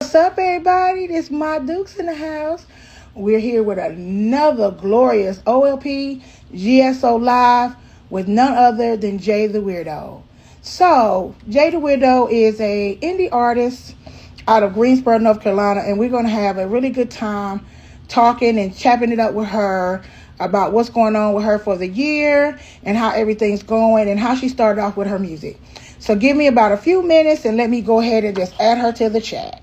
What's up, everybody? This My Dukes in the house. We're here with another glorious OLP GSO Live with none other than Jay the Weirdo. So, Jay the Weirdo is a indie artist out of Greensboro, North Carolina, and we're going to have a really good time talking and chapping it up with her about what's going on with her for the year and how everything's going and how she started off with her music. So give me about a few minutes and let me go ahead and just add her to the chat.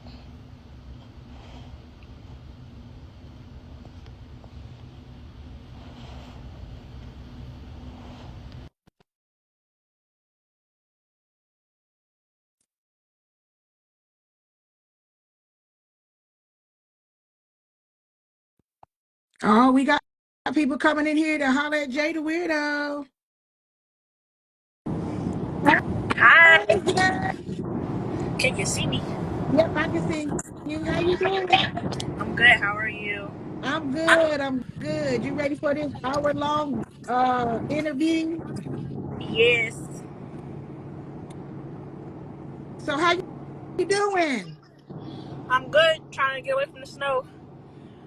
Oh, we got people coming in here to holler at Jay the Weirdo. Hi. Hey, Jay. Can you see me? Yep, I can see you. How you doing? I'm good. How are you? I'm good. I'm good. You ready for this hour-long interview? Yes. So how you doing? I'm good. Trying to get away from the snow.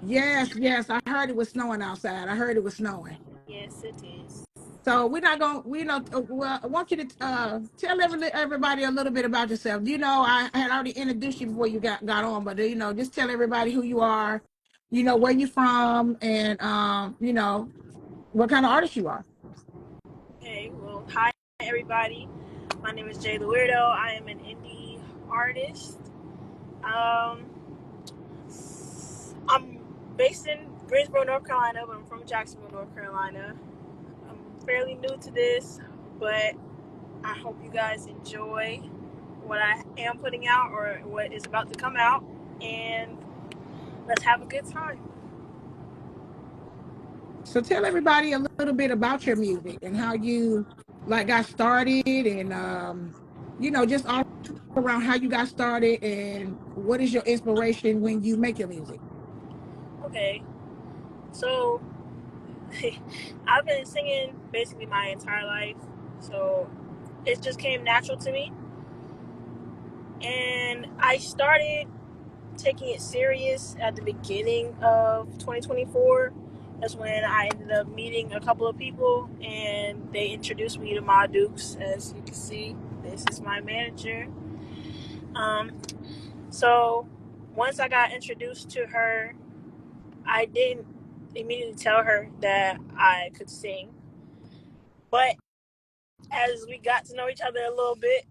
Yes, yes. I heard it was snowing outside. I heard it was snowing. Yes, it is. So we're not going. We know. Well, I want you to tell everybody a little bit about yourself. I had already introduced you before you got on, but just tell everybody who you are. Where you from, and what kind of artist you are. Okay. Well, hi everybody. My name is Jay the Weirdo. I am an indie artist. Um, I'm based in Greensboro, North Carolina, but I'm from Jacksonville, North Carolina. I'm fairly new to this, but I hope you guys enjoy what I am putting out or what is about to come out, and let's have a good time. So tell everybody a little bit about your music and how you got started, and just all around how you got started and what is your inspiration when you make your music. Okay, so I've been singing basically my entire life, so it just came natural to me. And I started taking it serious at the beginning of 2024. That's when I ended up meeting a couple of people, and they introduced me to Ma Dukes. As you can see, this is my manager. Um, so once I got introduced to her, I didn't immediately tell her that I could sing, but as we got to know each other a little bit,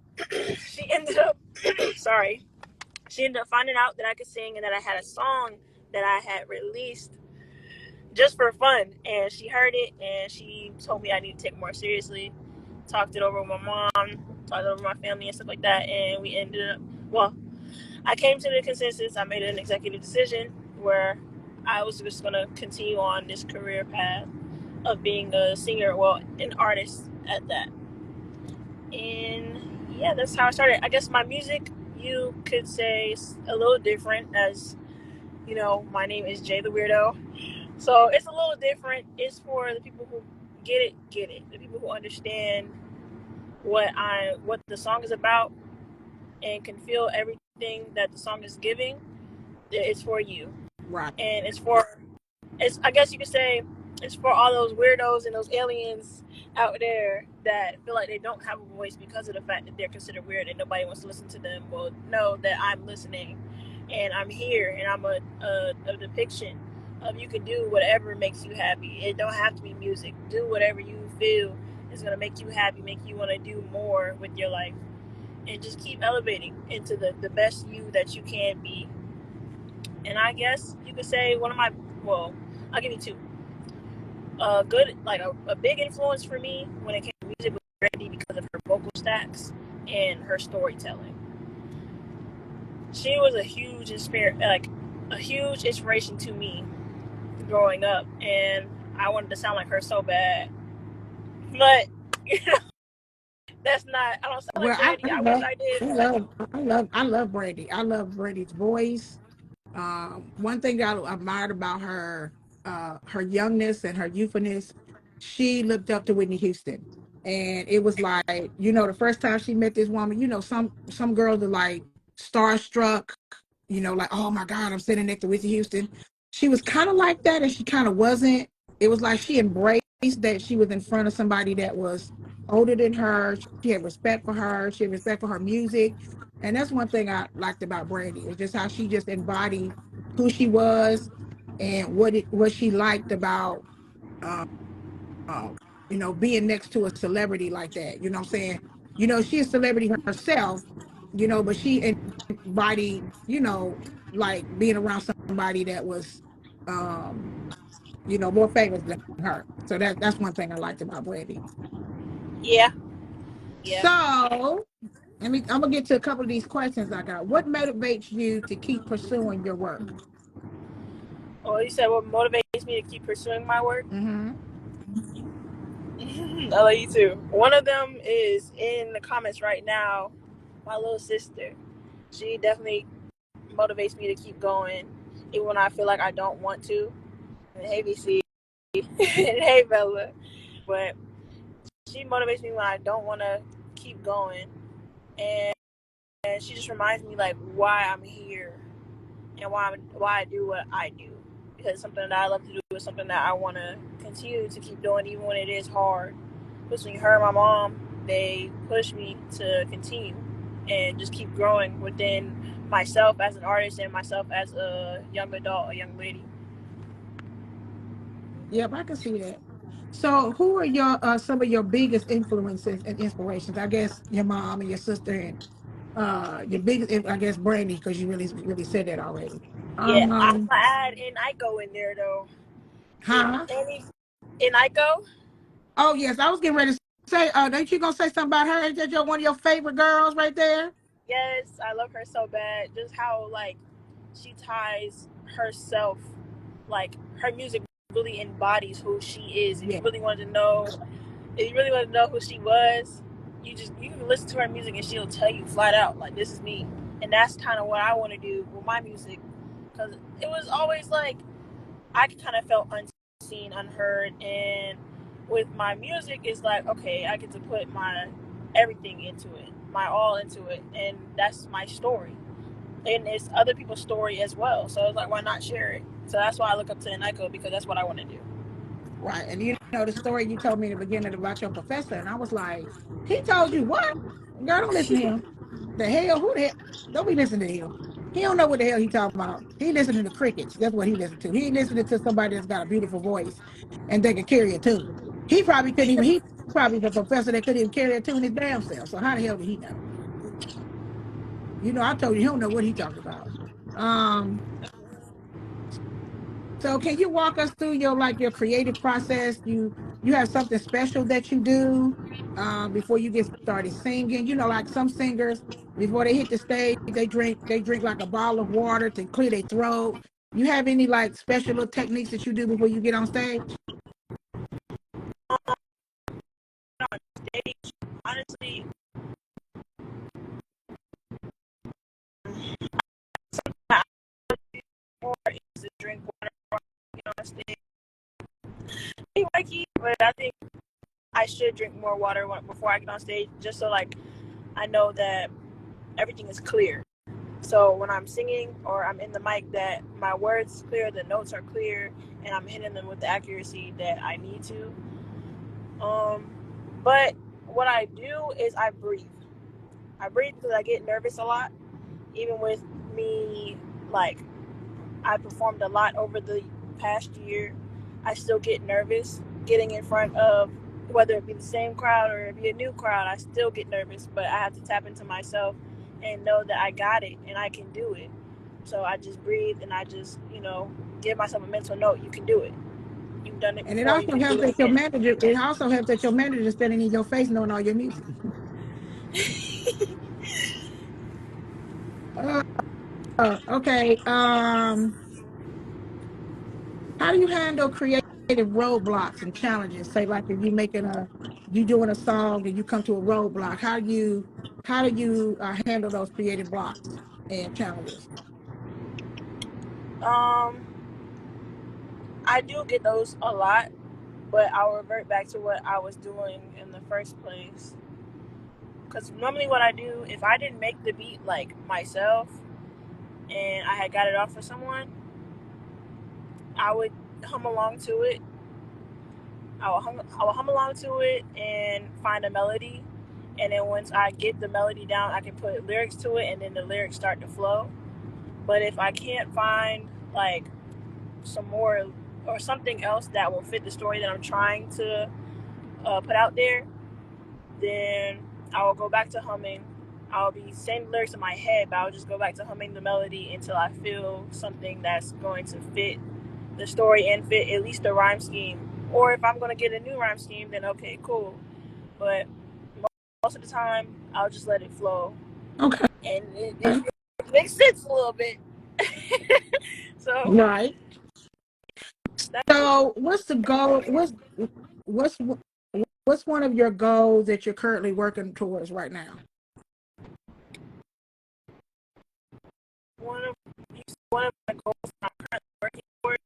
she ended up sorry, she ended up finding out that I could sing and that I had a song that I had released just for fun. And she heard it and she told me I need to take it more seriously. Talked it over with my mom, talked it over with my family and stuff like that. And we ended up, well, I came to the consensus. I made an executive decision where I was just going to continue on this career path of being a singer, well, an artist at that. And yeah, that's how I started. I guess my music, you could say, is a little different, as you know, my name is Jay the Weirdo. So it's a little different. It's for the people who get it. The people who understand what the song is about and can feel everything that the song is giving. It's for you. Right. And it's I guess you could say it's for all those weirdos and those aliens out there that feel like they don't have a voice because of the fact that they're considered weird and nobody wants to listen to them. Well, know that I'm listening and I'm here and I'm a depiction of you can do whatever makes you happy. It don't have to be music. Do whatever you feel is going to make you happy, make you want to do more with your life, and just keep elevating into the best you that you can be. And I guess you could say one of my, well, I'll give you two. Good, like a big influence for me when it came to music was Brandy because of her vocal stacks and her storytelling. She was a huge inspiration to me growing up, and I wanted to sound like her so bad. But you know, that's not. I don't sound Well, like Brandy. I wish I did. I love Brandy. I love Brandy's voice. One thing that I admired about her, her youngness and her youthfulness, she looked up to Whitney Houston, and it was like, the first time she met this woman, some girls are like starstruck, like, oh my God, I'm sitting next to Whitney Houston. She was kind of like that, and she kind of wasn't. It was like she embraced that she was in front of somebody that was older than her. She had respect for her. She had respect for her music. And that's one thing I liked about Brandy, is just how she just embodied who she was and what she liked about um, being next to a celebrity like that. You know what I'm saying? She's a celebrity herself, but she embodied, like being around somebody that was, um, more famous than her. So that's one thing I liked about Brandy. Yeah, yeah. So I'm gonna get to a couple of these questions I got. What motivates you to keep pursuing your work? Well, you said what motivates me to keep pursuing my work? Mm-hmm. I love you too. One of them is in the comments right now. My little sister. She definitely motivates me to keep going, even when I feel like I don't want to. And hey, VC. And hey, Bella. But she motivates me when I don't want to keep going. And she just reminds me, like, why I'm here and why I do what I do. Because it's something that I love to do. It's something that I want to continue to keep doing, even when it is hard. Between her and my mom, they push me to continue and just keep growing within myself as an artist and myself as a young adult, a young lady. Yep, I can see that. So, who are your some of your biggest influences and inspirations? I guess your mom and your sister, and your biggest, I guess, Brandy, because you really said that already. Yeah, I'm Um, gonna add an Iko in there though. If huh? any, in Iko, Oh yes, I was getting ready to say. Don't you gonna say something about her? Is that one of your favorite girls right there? yes, I love her so bad. Just how like she ties herself, like her music really embodies who she is. Yeah. If you really want to know who she was, you can listen to her music and she'll tell you flat out like this is me, and that's kind of what I want to do with my music, because it was always like I kind of felt unseen, unheard, and with my music, it's like okay, I get to put my everything into it, my all into it, and that's my story, and it's other people's story as well. So it's like why not share it? So that's why I look up to Nico, because that's what I want to do. Right. And the story you told me in the beginning about your professor, and I was like, he told you what? Girl, don't listen to him. The hell? Who the hell? Don't be listening to him. He don't know what the hell he talking about. He listening to crickets. That's what he listened to. He ain't listening to somebody that's got a beautiful voice and they can carry a tune. He probably couldn't even, he probably the professor that couldn't even carry a tune his damn self. So how the hell did he know? I told you he don't know what he talking about. Um, So can you walk us through your creative process? You have something special that you do before you get started singing. Like some singers before they hit the stage, they drink like a bottle of water to clear their throat. You have any like special little techniques that you do before you get on stage? On stage, honestly, I more is to drink water on stage. But I think I should drink more water before I get on stage, just so like I know that everything is clear. So when I'm singing or I'm in the mic, that my words clear, the notes are clear, and I'm hitting them with the accuracy that I need to. Um, but what I do is I breathe. I breathe because I get nervous a lot. Even with me, like I performed a lot over the past year, I still get nervous getting in front of, whether it be the same crowd or it be a new crowd. I still get nervous, but I have to tap into myself and know that I got it and I can do it. So I just breathe and I just, give myself a mental note. You can do it. You've done it And it before. You also can helps do it that your again. manager. It also helps that your manager is standing in your face knowing all your music. uh, okay. How do you handle creative roadblocks and challenges? Say, like if you doing a song and you come to a roadblock, how do you handle those creative blocks and challenges? Um, I do get those a lot, but I'll revert back to what I was doing in the first place. Because normally what I do, if I didn't make the beat like myself, and I had got it off for someone, I would hum along to it. I will hum along to it and find a melody, and then once I get the melody down, I can put lyrics to it, and then the lyrics start to flow. But if I can't find like some more or something else that will fit the story that I'm trying to put out there, then I will go back to humming. I'll be saying the lyrics in my head, but I'll just go back to humming the melody until I feel something that's going to fit the story and fit at least the rhyme scheme. Or if I'm going to get a new rhyme scheme, then okay, cool. But most of the time, I'll just let it flow. Okay. And it makes sense a little bit. So, Right. that's So, what's the goal? What's what's one of your goals that you're currently working towards right now? one of, one of my goals I'm currently working for.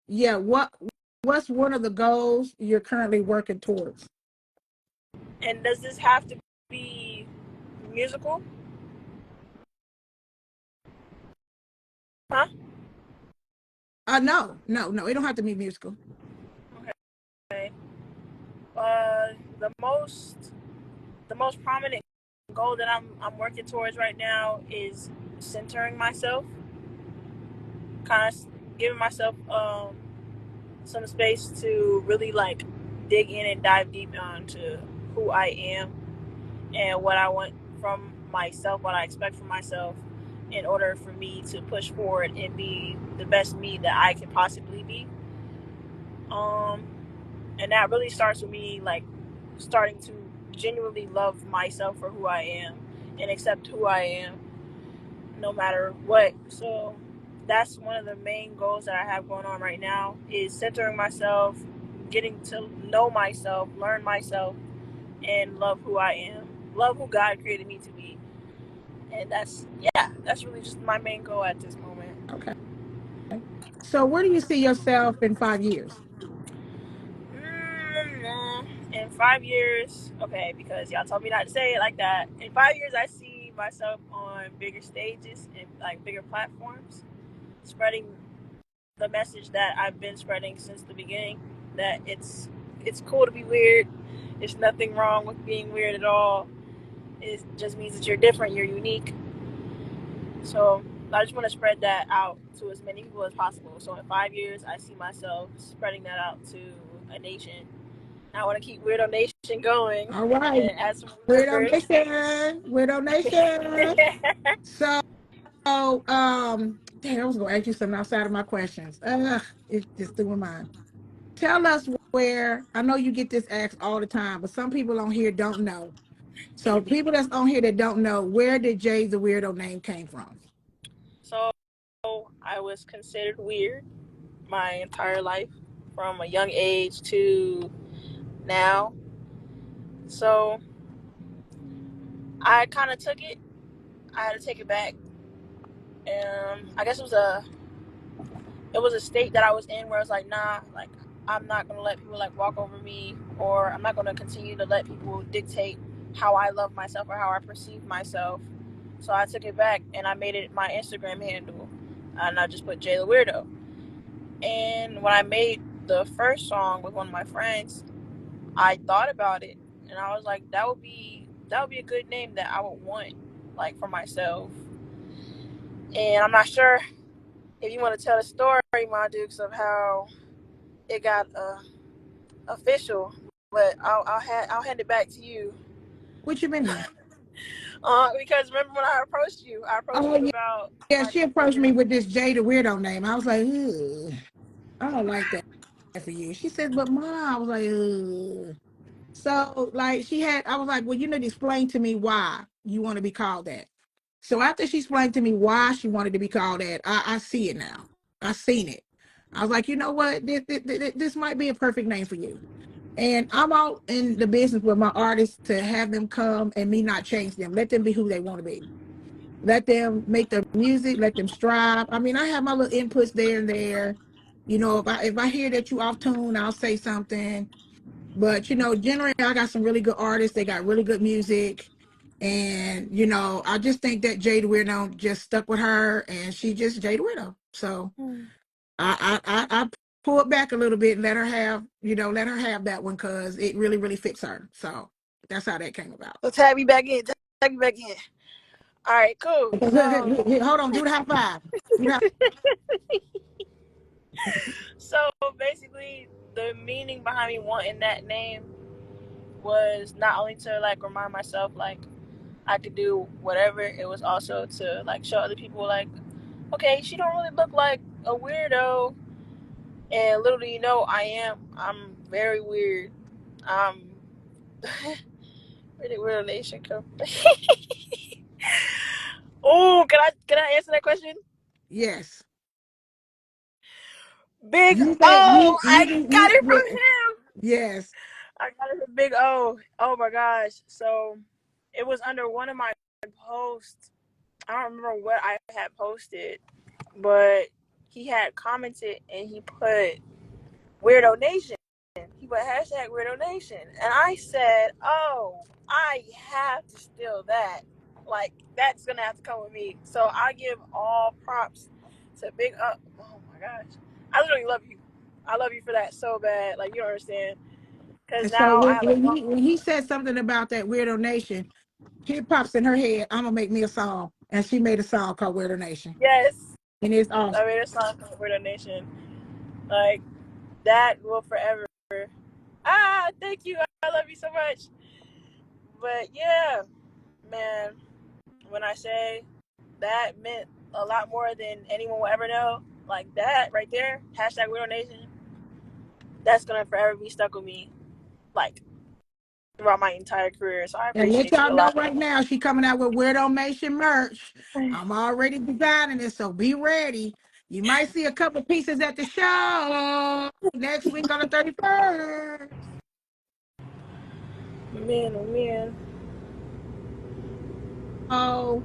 Yeah, what's one of the goals you're currently working towards? And does this have to be musical? Huh? No. It don't have to be musical. Okay. The most prominent goal that I'm working towards right now is centering myself, kind of giving myself some space to really like dig in and dive deep onto who I am and what I want from myself, what I expect from myself, in order for me to push forward and be the best me that I can possibly be. And that really starts with me like starting to genuinely love myself for who I am and accept who I am no matter what. So that's one of the main goals that I have going on right now is centering myself, getting to know myself, learn myself, and love who I am, love who God created me to be. And that's really just my main goal at this moment. Okay. So, where do you see yourself in 5 years? In 5 years, okay, because y'all told me not to say it like that. In 5 years, I see myself on bigger stages and like bigger platforms, spreading the message that I've been spreading since the beginning. That it's cool to be weird. There's nothing wrong with being weird at all. It just means that you're different, you're unique. So I just want to spread that out to as many people as possible. So in 5 years, I see myself spreading that out to a nation. I want to keep Weirdo Nation going All right. and add some Weirdo members. Nation. Weirdo Nation. So, damn, I was going to ask you something outside of my questions. It's just doing mine. Tell us where, I know you get this asked all the time, but some people on here don't know. So, people that's on here that don't know, where did Jay the Weirdo name came from? So I was considered weird my entire life from a young age to now. So I kind of took it. I had to take it back. I guess it was a state that I was in where I was like, nah, like I'm not gonna let people like walk over me, or I'm not gonna continue to let people dictate how I love myself or how I perceive myself. So I took it back and I made it my Instagram handle, and I just put Jay the Weirdo. And when I made the first song with one of my friends, I thought about it, and I was like, that would be a good name that I would want, like for myself. And I'm not sure if you want to tell the story, my dukes, of how it got official, but I'll hand it back to you. What you mean? Because remember when I approached Oh, you yeah. about Yeah, like she approached me with this Jay the Weirdo name. I was like, ugh, I don't like that for you. She said, but mom, I was like, ugh. So, like, I was like, well, you need to explain to me why you want to be called that. So, after she explained to me why she wanted to be called that, I see it now. I seen it. I was like, you know what? This might be a perfect name for you. And I'm all in the business with my artists to have them come and me not change them. Let them be who they want to be. Let them make their music. Let them strive. I mean, I have my little inputs there and there. You know, if I hear that you off tune, I'll say something. But generally, I got some really good artists. They got really good music, And I just think that Jay the Weirdo just stuck with her, and she just Jay the Weirdo. So I pulled back a little bit and let her have that one, because it really, really fits her. So that's how that came about. So tag me back in. Tag me back in. All right, cool. So Hold on, do the high five. so basically, the meaning behind me wanting that name was not only to like remind myself like I could do whatever. It was also to like show other people like, okay, she don't really look like a weirdo. And little do you know, I'm very weird. Really weird nation come. Oh, can I answer that question? Yes. Big You bet. O. I got You it from yeah. him. Yes. I got it from Big O. Oh my gosh. So it was under one of my posts. I don't remember what I had posted, but he had commented and he put Weirdo Nation. He put hashtag Weirdo Nation. And I said, oh, I have to steal that. Like, that's going to have to come with me. So I give all props to Big Up. Oh my gosh. I literally love you. I love you for that so bad. Like, you don't understand. Because And so now I have a when he said something about that Weirdo Nation, it pops in her head, I'm gonna make me a song. And she made a song called Weirdo Nation. yes. And it's awesome. I made a song called Weirdo Nation. Like, that will forever. Ah, thank you. I love you so much. But yeah, man, when I say that meant a lot more than anyone will ever know, like that right there, hashtag Weirdo Nation, that's gonna forever be stuck with me, like throughout my entire career. So I And let appreciate y'all you a know lot. right now, she coming out with Weirdo Nation merch. I'm already designing it, so be ready. You might see a couple pieces at the show next week on the 31st. Man, oh man. So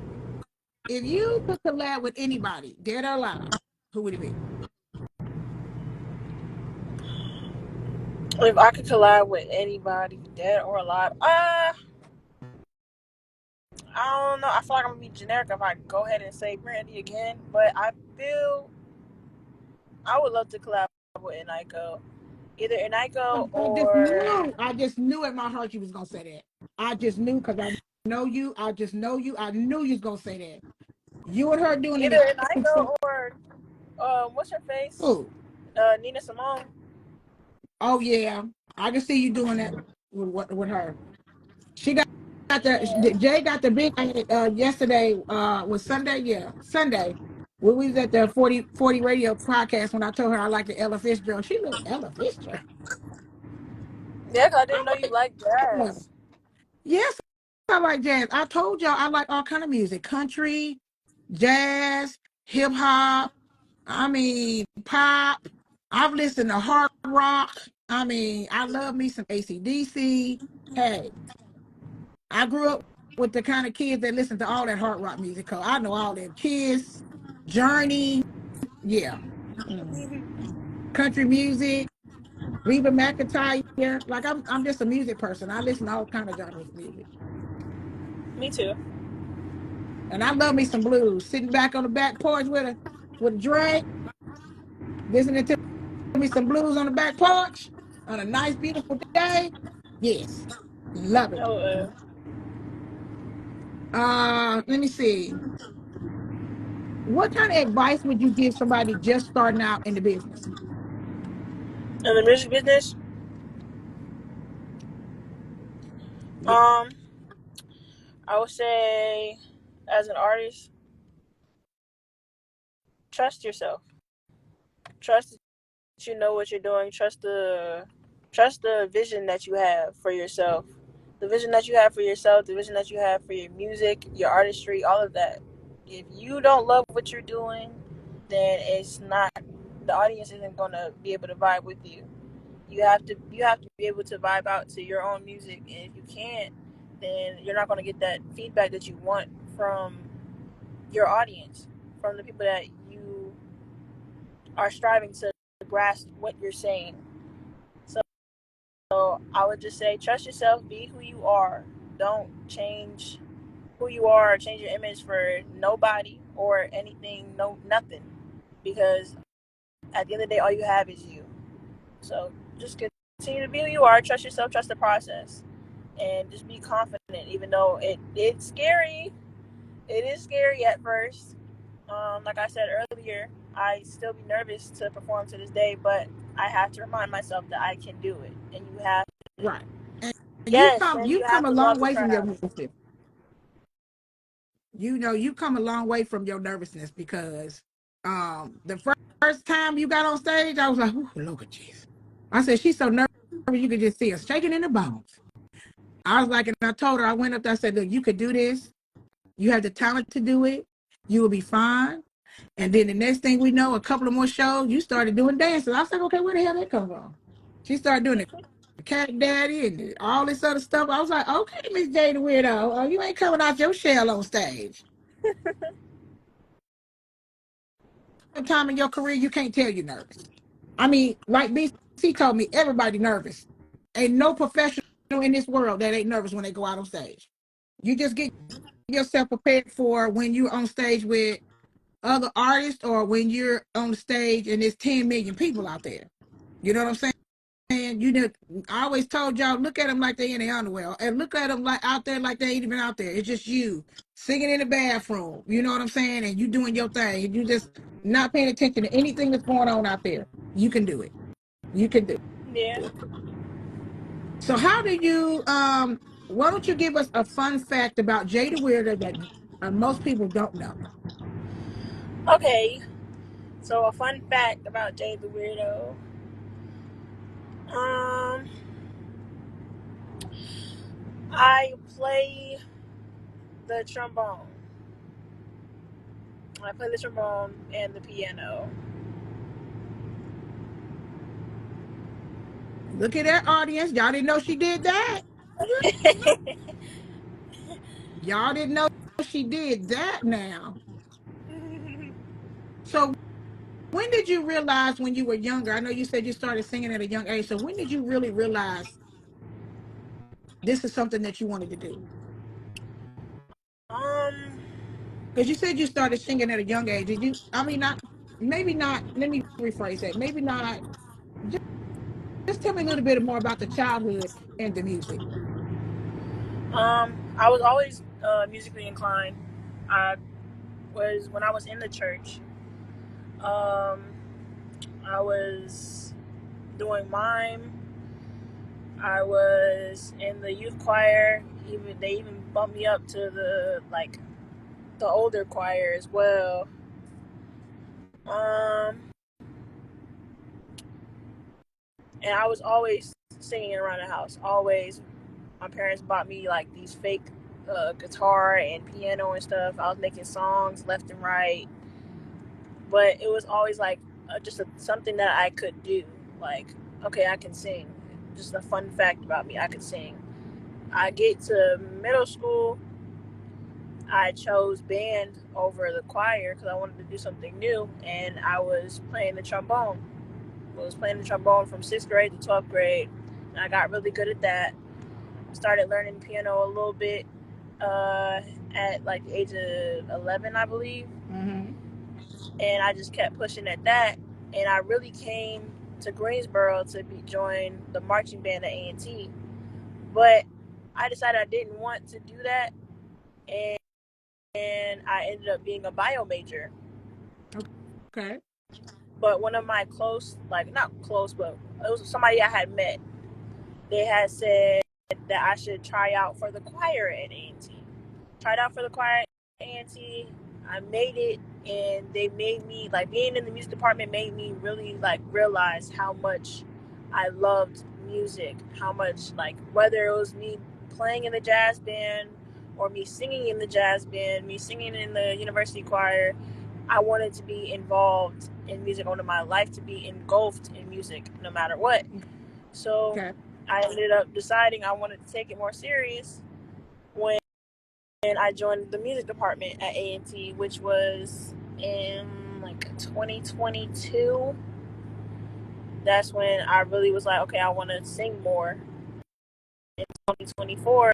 if you could collab with anybody, dead or alive, who would it be? If I could collab with anybody, dead or alive, I don't know. I feel like I'm gonna be generic if I go ahead and say Brandy again, but I feel I would love to collab with Eniko. Either Eniko or I just knew in my heart you was gonna say that. I just knew, because I know you. I just know you. I knew you was gonna say that. You and her doing either an Eniko or what's her face? oh Nina Simone. oh yeah, I can see you doing that with her. She got Yeah. Jay got the big yesterday was Sunday, yeah, Sunday. When we was at the 40 radio podcast, when I told her I like the Ella Fitzgerald, she looked Ella Fitzgerald. Yeah, 'cause I I'm didn't know you like, liked yeah. jazz. Yes, I like jazz. I told y'all I like all kind of music: country, jazz, hip hop. I mean, pop. I've listened to hard rock. I mean, I love me some AC/DC. Hey, I grew up with the kind of kids that listen to all that hard rock music. Cause I know all that Kiss, Journey, yeah, mm. Country music, Reba McEntire. Like I'm just a music person. I listen to all kind of genres of music, Me too. and I love me some blues. Sitting back on the back porch with a drink, listening to me some blues on the back porch on a nice, beautiful day. Yes, love it. Oh, Let me see. What kind of advice would you give somebody just starting out in the business? in the music business, Yeah. um, I would say, as an artist, trust yourself. Trust that you know what you're doing. Trust the vision that you have for yourself. The vision that you have for yourself, the vision that you have for your music, your artistry, all of that. If you don't love what you're doing, then it's not the audience isn't gonna be able to vibe with you. You have to be able to vibe out to your own music, and if you can't, then you're not gonna get that feedback that you want from your audience, from the people that you are striving to grasp what you're saying. So I would just say trust yourself, be who you are. Don't change. who you are, change your image for nobody or anything, no nothing, because at the end of the day, all you have is you. So just continue to be who you are. Trust yourself. Trust the process, and just be confident. Even though it's scary, it is scary at first. Like I said earlier, I still be nervous to perform to this day, but I have to remind myself that I can do it, and you have to. Right. And Yes, and you you have come a to long love the way from your craft. nervousness. You know, you come a long way from your nervousness because the first time you got on stage, I was like, oh Lord Jesus. I said, she's so nervous you could just see her shaking in the bones. I was like, and I told her, I went up there, I said, look, you could do this. You have the talent to do it. You will be fine. And then the next thing we know, a couple of more shows, you started doing dances. I was like, okay, where the hell that come from? She started doing the cat daddy and all this other stuff. I was like, okay, Miss Jay the Weirdo, oh, you ain't coming out your shell on stage. Time in your career, you can't tell you're nervous. I mean, like BC told me, everybody nervous. Ain't no professional in this world that ain't nervous when they go out on stage. You just get yourself prepared for when you're on stage with other artists or when you're on the stage and there's 10 million people out there. You know what I'm saying? You know, I always told y'all, look at them like they in their underwear and look at them like out there like they ain't even out there. It's just you singing in the bathroom. You know what I'm saying? And you doing your thing. And you just not paying attention to anything that's going on out there. You can do it. You can do Yeah. it. So how do you why don't you give us a fun fact about Jay the Weirdo that most people don't know? Okay. So a fun fact about Jay the Weirdo. Um, I play the trombone. I play the trombone and the piano. Look at that audience. Y'all didn't know she did that. Y'all didn't know she did that now. So when did you realize when you were younger? I know you said you started singing at a young age. So when did you really realize this is something that you wanted to do? um, Because you said you started singing at a young age. Did you, I mean, not, maybe not, let me rephrase that. Maybe not, just tell me a little bit more about the childhood and the music. I was always musically inclined. I was when I was in the church. Um, I was doing mime. I was in the youth choir. Even they even bumped me up to the older choir as well. Um, and I was always singing around the house. Always, my parents bought me like these fake guitar and piano and stuff. I was making songs left and right, but it was always like something that I could do. Like, okay, I can sing. Just a fun fact about me, I could sing. I get to middle school, I chose band over the choir because I wanted to do something new, and I was playing the trombone. I was playing the trombone from 6th grade to 12th grade, and I got really good at that. Started learning piano a little bit at like the age of 11, I believe. Mm-hmm. And I just kept pushing at that, and I really came to Greensboro to join the marching band at A&T. But I decided I didn't want to do that, and I ended up being a bio major. Okay. But one of my close, like not close, but it was somebody I had met. They had said that I should try out for the choir at A&T. Tried out for the choir at A&T. I made it, and they made me, like, being in the music department made me really like realize how much I loved music. How much, like, whether it was me playing in the jazz band or me singing in the jazz band, me singing in the university choir, I wanted to be involved in music. I wanted my life to be engulfed in music no matter what. So Okay. I ended up deciding I wanted to take it more serious when I joined the music department at A&T, which was in like 2022. That's when I really was like, okay, I want to sing more. In 2024,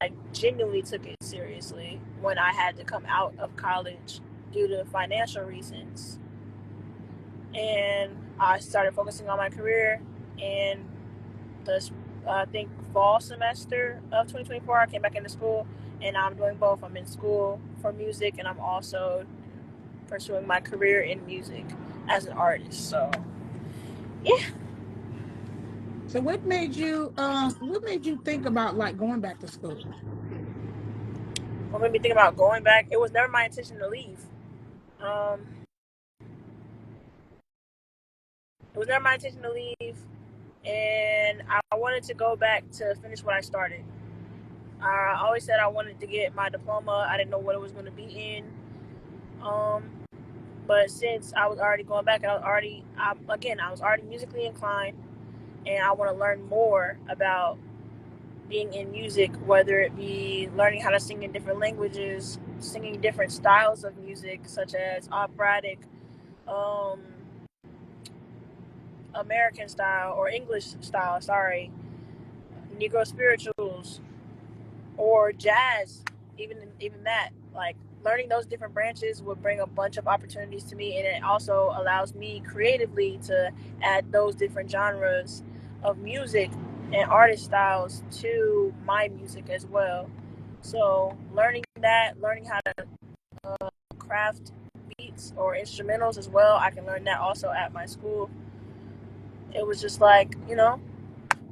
like, genuinely took it seriously when I had to come out of college due to financial reasons. And I started focusing on my career. And the I think fall semester of 2024, I came back into school, and I'm doing both. I'm in school for music, and I'm also pursuing my career in music as an artist. So yeah. So what made you think about like going back to school? What made me think about going back? It was never my intention to leave. Um, it was never my intention to leave, and I wanted to go back to finish what I started. I always said I wanted to get my diploma. I didn't know what it was going to be in. Um, but since I was already going back, and I was already musically inclined, and I want to learn more about being in music, whether it be learning how to sing in different languages, singing different styles of music, such as operatic, um, American style, or English style, sorry, Negro spirituals, or jazz, even that. Like learning those different branches would bring a bunch of opportunities to me, and it also allows me creatively to add those different genres of music and artist styles to my music as well. So learning how to craft beats or instrumentals as well, I can learn that also at my school. It was just like,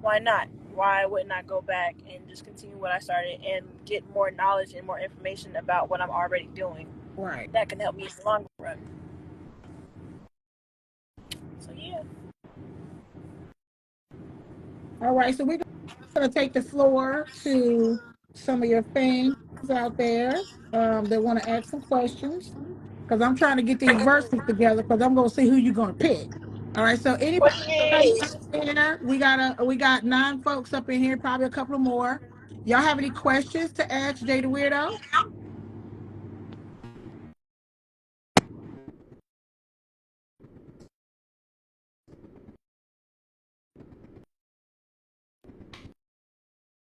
why not? Why wouldn't I go back and just continue what I started and get more knowledge and more information about what I'm already doing Right. that can help me in the long run? So yeah. All right. So we're gonna take the floor to some of your fans out there that want to ask some questions because I'm trying to get these verses together because I'm gonna see who you're gonna pick. All right. So anybody out there, we got 9 folks up in here, probably a couple more. Y'all have any questions to ask Jay the Weirdo?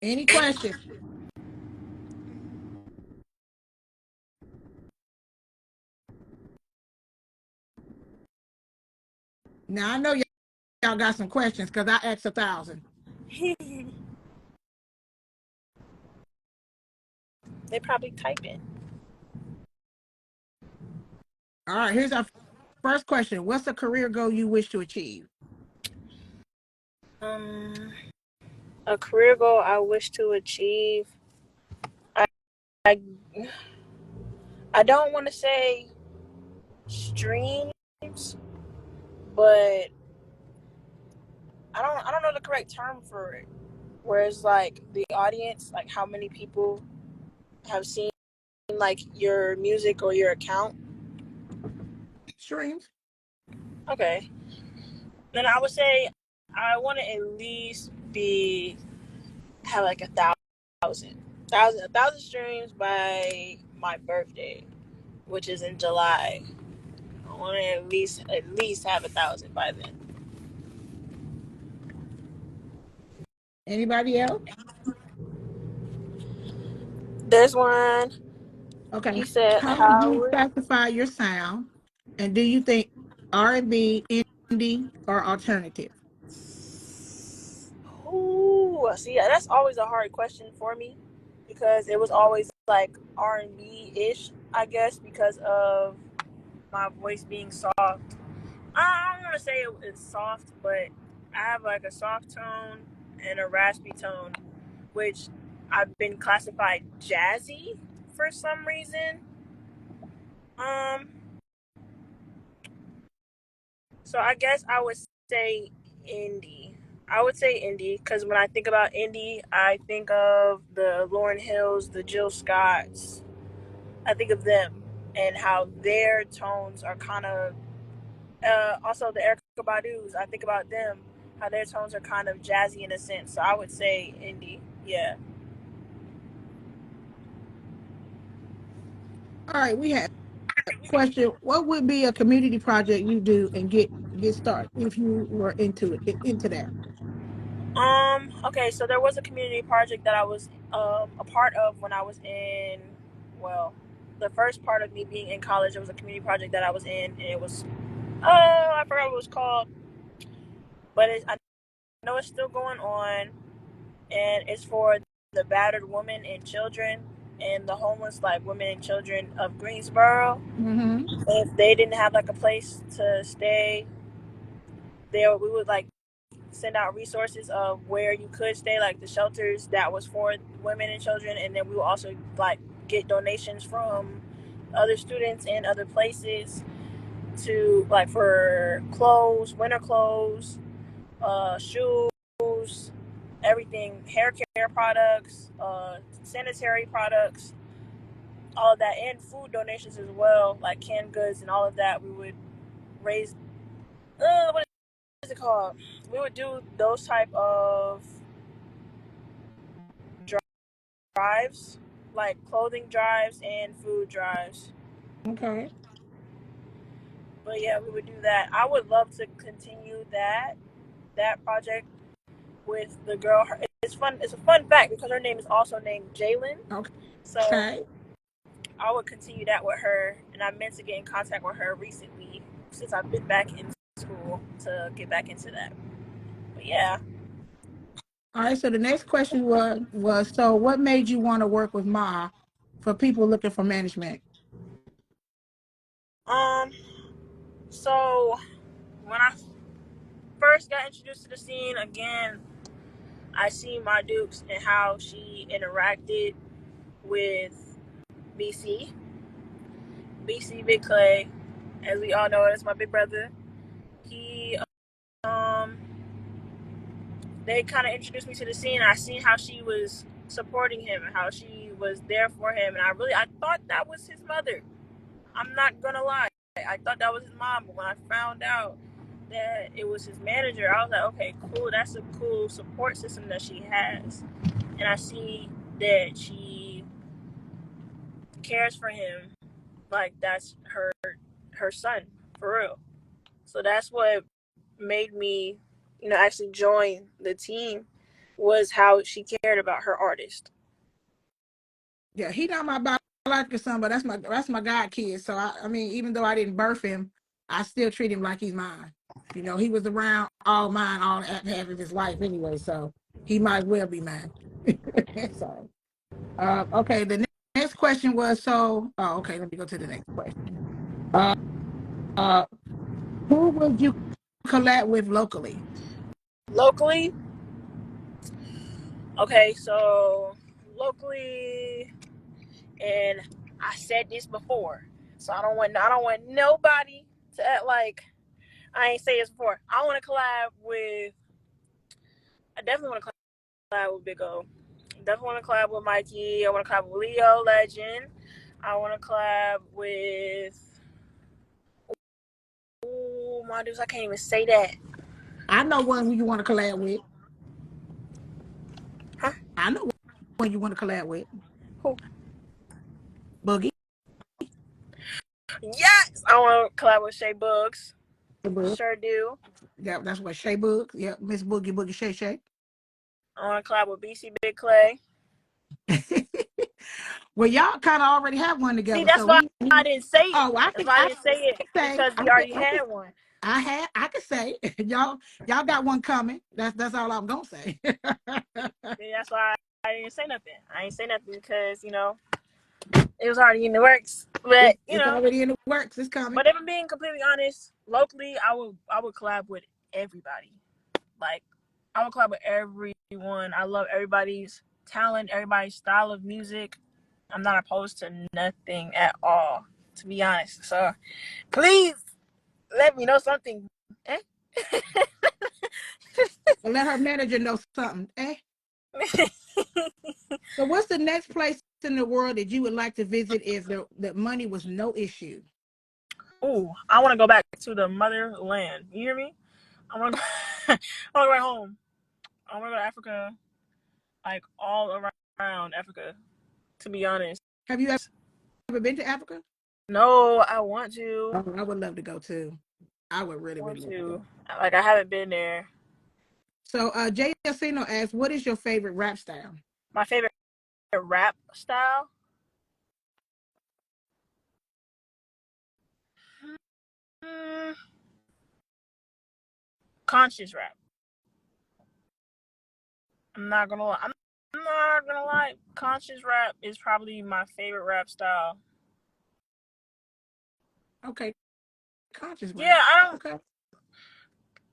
Any questions? Now I know y'all got some questions because I asked 1,000. They probably type in. All right. Here's our first question. What's a career goal you wish to achieve? Um, a career goal I wish to achieve. I I, I don't want to say streams, but I don't know the correct term for it. Whereas like the audience, like how many people have seen like your music or your account. Streams. Okay. Then I would say I want to at least be have like a thousand streams by my birthday, which is in July. I want to at least have 1,000 by then. Anybody else? There's one. Okay. He said How would you Howard. classify your sound? And do you think R&B, indie, or alternative? Ooh, see, that's always a hard question for me because it was always like R&B ish, I guess, because of my voice being soft. I don't want to say it's soft, but I have like a soft tone and a raspy tone, which I've been classified jazzy for some reason. Um, so I guess I would say indie. I would say indie because when I think about indie, I think of the Lauryn Hills, the Jill Scotts. I think of them and how their tones are kind of also the Erica Badu's. I think about them, how their tones are kind of jazzy in a sense. So I would say indie. Yeah. All right, we have a question. What would be a community project you do and get started if you were into that? Okay, so there was a community project that I was a part of when I was in, well, the first part of me being in college. There was a community project that I was in, and it was, I forgot what it was called, but I know it's still going on, and it's for the battered women and children and the homeless, like women and children of Greensboro. Mm-hmm. If they didn't have like a place to stay, there we would like send out resources of where you could stay, like the shelters that was for women and children, and then we will also like get donations from other students in other places to like for clothes, winter clothes, shoes, everything, hair care products, sanitary products, all of that, and food donations as well, like canned goods and all of that. We would raise, what is it called? We would do those type of drives, like clothing drives and food drives. Okay. But yeah, we would do that. I would love to continue that project with the girl. It's fun. It's a fun fact because her name is also named Jalen. So Okay. I would continue that with her, and I meant to get in contact with her recently since I've been back in school to get back into that. But yeah, All right. So the next question was so what made you want to work with Ma for people looking for management? um, so when I first got introduced to the scene again, I seen my Dukes and how she interacted with BC, BC Big Clay. As we all know, that's my big brother. He, um, they kind of introduced me to the scene. I seen how she was supporting him and how she was there for him, and I thought that was his mother. I'm not gonna lie, I thought that was his mom, but when I found out that it was his manager, I was like, okay, cool. That's a cool support system that she has, and I see that she cares for him like that's her son for real. So that's what made me, actually join the team, was how she cared about her artist. Yeah, he not my biological son, but that's my god kid. So I mean, even though I didn't birth him, I still treat him like he's mine. He was around all mine all half of his life anyway, so he might as well be mine. So okay, the next question was okay, let me go to the next question. Uh uh who would you collab with locally? Locally, okay, so locally, and I said this before, so I don't want nobody to act like I ain't say this before. I want to collab with. I definitely want to collab with Big O. Definitely want to collab with Mikey. I want to collab with Leo Legend. I want to collab with. Oh my dudes, I can't even say that. I know one who you want to collab with. Huh? I know one you want to collab with. Who? Boogie. Yes, I want to collab with Shay Bugs. Sure do. Yeah, that's what Shay Boogs. Yeah, Miss Boogie Boogie Shay Shay. I want to collab with BC Big Clay. Well, y'all kind of already have one See, together, that's so why we. I didn't say it. Oh, I That's can, why I I didn't say it, can say, because we already had one. I can say, y'all got one coming. That's all I'm gonna say. See, that's why I didn't say nothing. I ain't say nothing because it was already in the works. But It's already in the works. It's coming. but if I'm being completely honest, locally, I would collab with everybody. Like, I would collab with everyone. I love everybody's talent, everybody's style of music. I'm not opposed to nothing at all, to be honest. So please let me know something. Eh? And let her manager know something. So, what's the next place in the world that you would like to visit if the money was no issue? Ooh, I want to go back to the motherland. You hear me? I want to go. I want to go back home. I want to go to Africa, like all around Africa. To be honest, Have you ever been to Africa? no, I want to. Oh, I would love to go too. I would really, I want really love to go. to. Like, I haven't been there. So Jay Casino asks, what is your favorite rap style? My favorite rap style. Mm, conscious rap. I'm not gonna lie. I'm not gonna lie. Conscious rap is probably my favorite rap style. Okay, conscious Yeah, rap. Okay.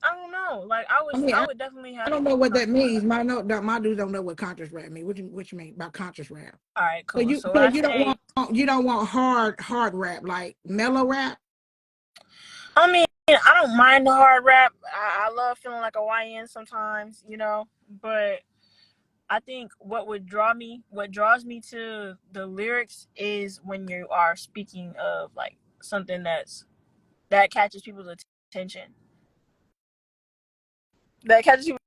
I don't know. Like I mean, I would definitely I have don't know what that conscious means. rap. My dudes don't know what conscious rap means. What you mean by conscious rap? All right, So cool. So when I say, you don't want hard rap like mellow rap. I mean, I don't mind the hard rap. I love feeling like a YN sometimes, you know. But I think what draws me to the lyrics is when you are speaking of like something that catches people's attention. That catches people's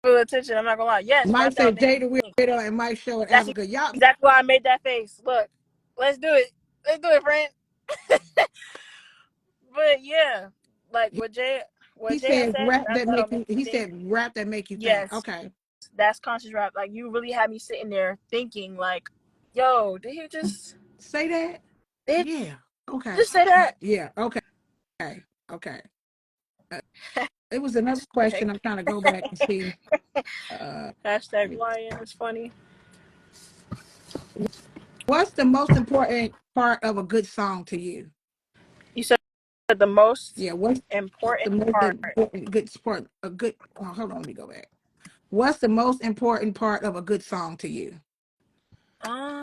attention. I'm not gonna lie. Yes, Mike rap that said would make Jay the people think. Weirdo and Mike Show in That's Africa. Y'all, exactly why I made that face. Look, let's do it. Let's do it, friend. But yeah, like he what Jay has said said, rap that that'll make make you. you He think. said rap that make you think. Yes, Okay, that's conscious rap. Like you really had me sitting there thinking, like, yo, say that. did Yeah. he Okay. just say that? Yeah. Okay. Okay. Uh, it was another Hashtag, question. I'm trying to go back and see. Uh, hashtag lion is funny. what's the most important part of a good song to you? You said the most Yeah. What's the important most part. important good part? A good. Oh, hold on. Let me go back. What's the most important part of a good song to you? Um,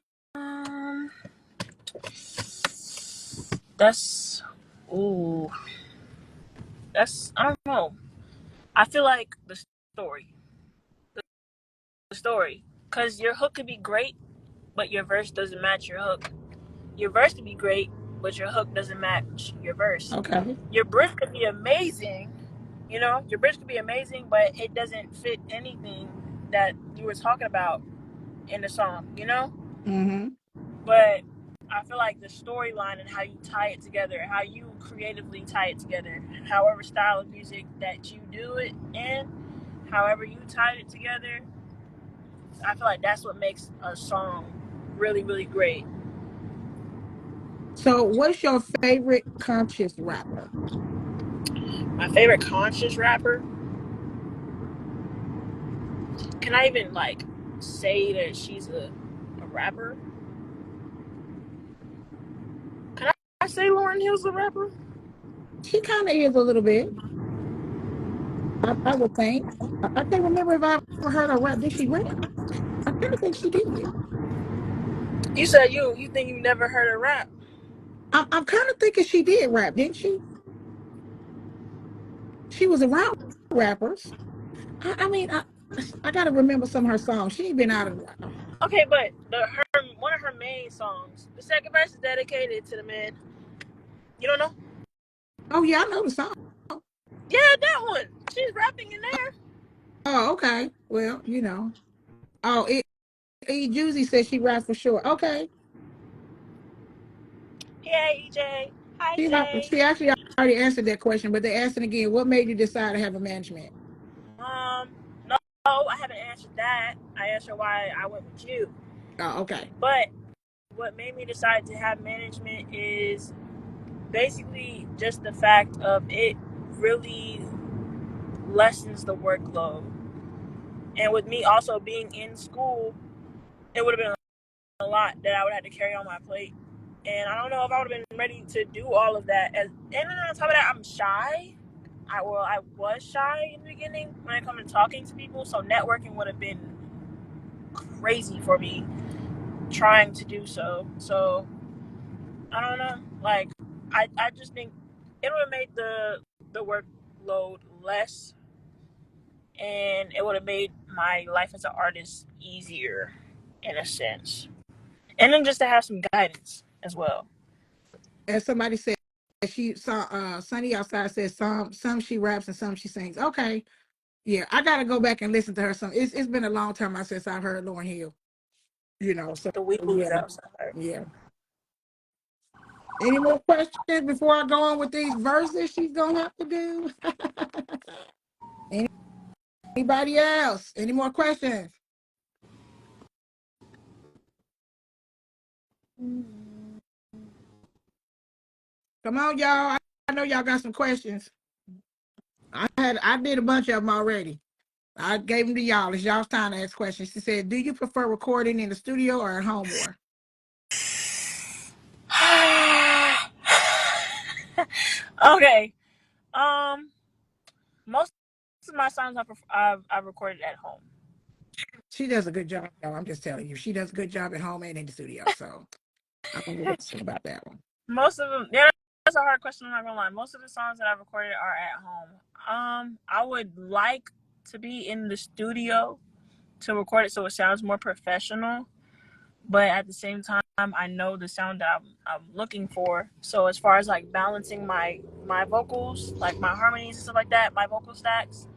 that's ooh, that's I don't know. I feel like story, the story, because your hook could be great, but your verse doesn't match your hook. Your verse could be great, but your hook doesn't match your verse. Okay. Your bridge could be amazing, you know, your bridge could be amazing, but it doesn't fit anything that you were talking about in the song, you know? Mm-hmm. But I feel like the storyline and how you tie it together, how you creatively tie it together, however style of music that you do it in, however you tie it together, I feel like that's what makes a song really, really great. So, what's your favorite conscious rapper? My favorite conscious rapper, can I even like say that she's a rapper? Can I say Lauren Hill's a rapper? She kind of is a little bit. I would think. I can't remember if I ever heard her rap. Did she rap? I kind of think she did. You said you think you never heard her rap? I'm kind of thinking she did rap, didn't she? She was around rappers. I mean, I got to remember some of her songs. She ain't been out in a while. Okay, but her one of her main songs, the second verse is dedicated to the man. You don't know? Oh yeah, I know the song. Yeah, that one. She's rapping in there. Oh okay. Well, you know. Oh, Juicy said she raps for sure. Okay. Hey, EJ. Hi, Jay. She actually already answered that question, but they asked it again. What made you decide to have a management? No, I haven't answered that. I answered why I went with you. Oh, okay. But what made me decide to have management is basically just the fact of it really lessens the workload. And with me also being in school, it would have been a lot that I would have to carry on my plate. And I don't know if I would have been ready to do all of that. And then on top of that, I'm shy. I was shy in the beginning when it comes to talking to people. So networking would have been crazy for me trying to do so. So I don't know. Like I just think it would have made the workload less, and it would have made my life as an artist easier in a sense. And then just to have some guidance as well. As somebody said, she saw Sunny outside says some she raps and some she sings. Okay. Yeah, I gotta go back and listen to her song. It's been a long time since I've heard Lauryn Hill. You know, so The wheels yeah, outside. yeah. Any more questions before I go on with these verses she's gonna have to do? Any Anybody else? Any more questions? Come on, y'all. I know y'all got some questions. I did a bunch of them already. I gave them to y'all. It's y'all's time to ask questions. She said, "Do you prefer recording in the studio or at home more?" Okay. Most of my songs I've recorded at home. She does a good job, though. I'm just telling you, she does a good job at home and in the studio. So I don't know what to say about that one. Most of them, yeah, that's a hard question. I'm not gonna lie. Most of the songs that I've recorded are at home. I would like to be in the studio to record it so it sounds more professional, but at the same time, I know the sound that I'm looking for. So as far as like balancing my vocals, like my harmonies and stuff like that, my vocal stacks,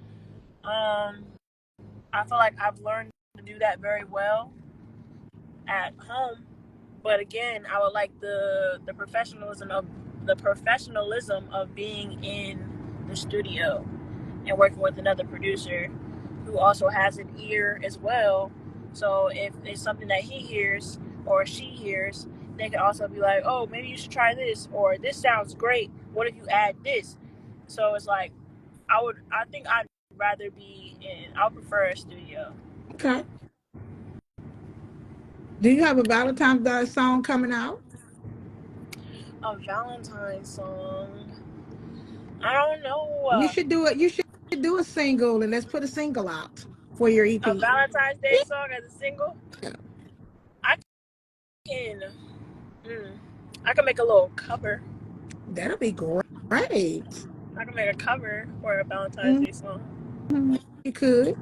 um, I feel like I've learned to do that very well at home. But again, I would like the professionalism of being in the studio and working with another producer who also has an ear as well. So if it's something that he hears or she hears, they can also be like, "Oh, maybe you should try this," or "This sounds great. What if you add this?" So it's like I think I'd rather be in. I would prefer a studio. Okay. Do you have a Valentine's Day song coming out? A Valentine's song. I don't know. You should do it. You should do a single, and let's put a single out for your A EP. Valentine's Day song as a single. Yeah, I can. Mm, I can make a little cover. that'll be great. I can make a cover for a Valentine's Mhm. Day song. You could.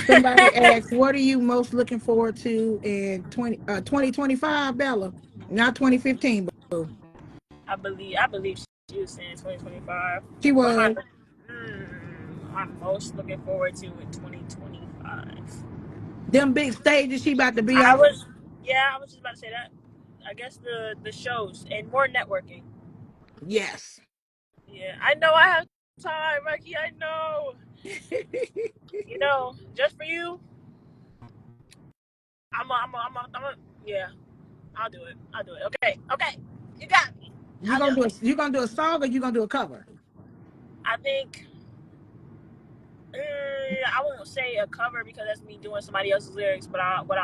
Somebody asked, "What are you most looking forward to in 2025, Bella? Not 2015, but I believe she was saying 2025. she What my was I'm most looking forward to in 2025. them big stages she about to be I on." was I was just about to say that. I guess the shows and more networking. Yes. Yeah, I know I have time, Mikey. I know. Just for you, yeah, I'll do it. I'll do it. Okay, okay, you got me. you I'll do gonna do a it. you gonna do a song or you gonna do a cover? I think I won't say a cover because that's me doing somebody else's lyrics. But what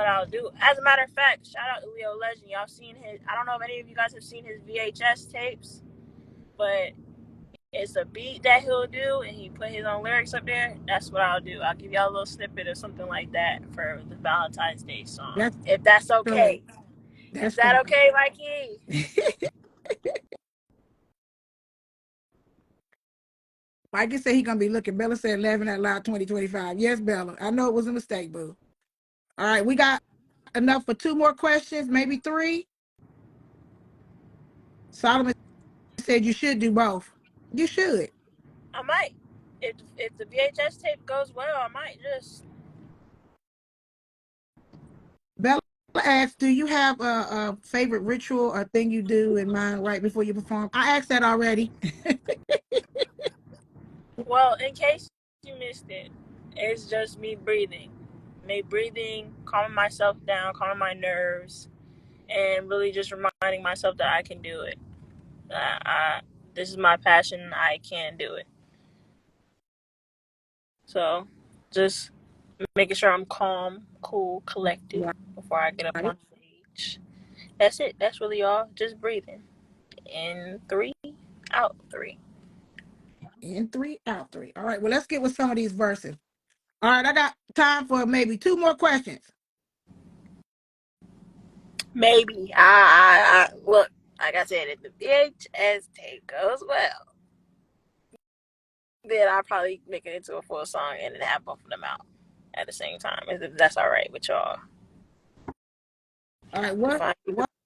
I'll do. As a matter of fact, shout out to Leo Legend. Y'all seen his? I don't know if any of you guys have seen his VHS tapes, but it's a beat that he'll do, and he put his own lyrics up there. That's what I'll do. I'll give y'all a little snippet or something like that for the Valentine's Day song, That's if that's fine. okay. Is That's that fine. okay, Mikey? Mikey said he gonna be looking. Bella said 11 out loud 2025. Yes, Bella. I know it was a mistake, boo. All right, we got enough for two more questions, maybe three. Solomon said you should do both. You should. I might. If the VHS tape goes well, I might just. Bella asked, "Do you have a favorite ritual or thing you do in mind right before you perform?" I asked that already. Well, in case you missed it, it's just me breathing. Me breathing, calming myself down, calming my nerves, and really just reminding myself that I can do it. This is my passion. I can do it. So, just making sure I'm calm, cool, collected before I get up Right. on stage. That's it. That's really all. Just breathing. In three, out three. In three, out three. All right. Well, let's get with some of these verses. All right, I got time for maybe two more questions. Maybe. I look. Like I said, if the VHS tape goes well, then I'll probably make it into a full song and then have both of them out at the same time. If that's all right with y'all. All right, If I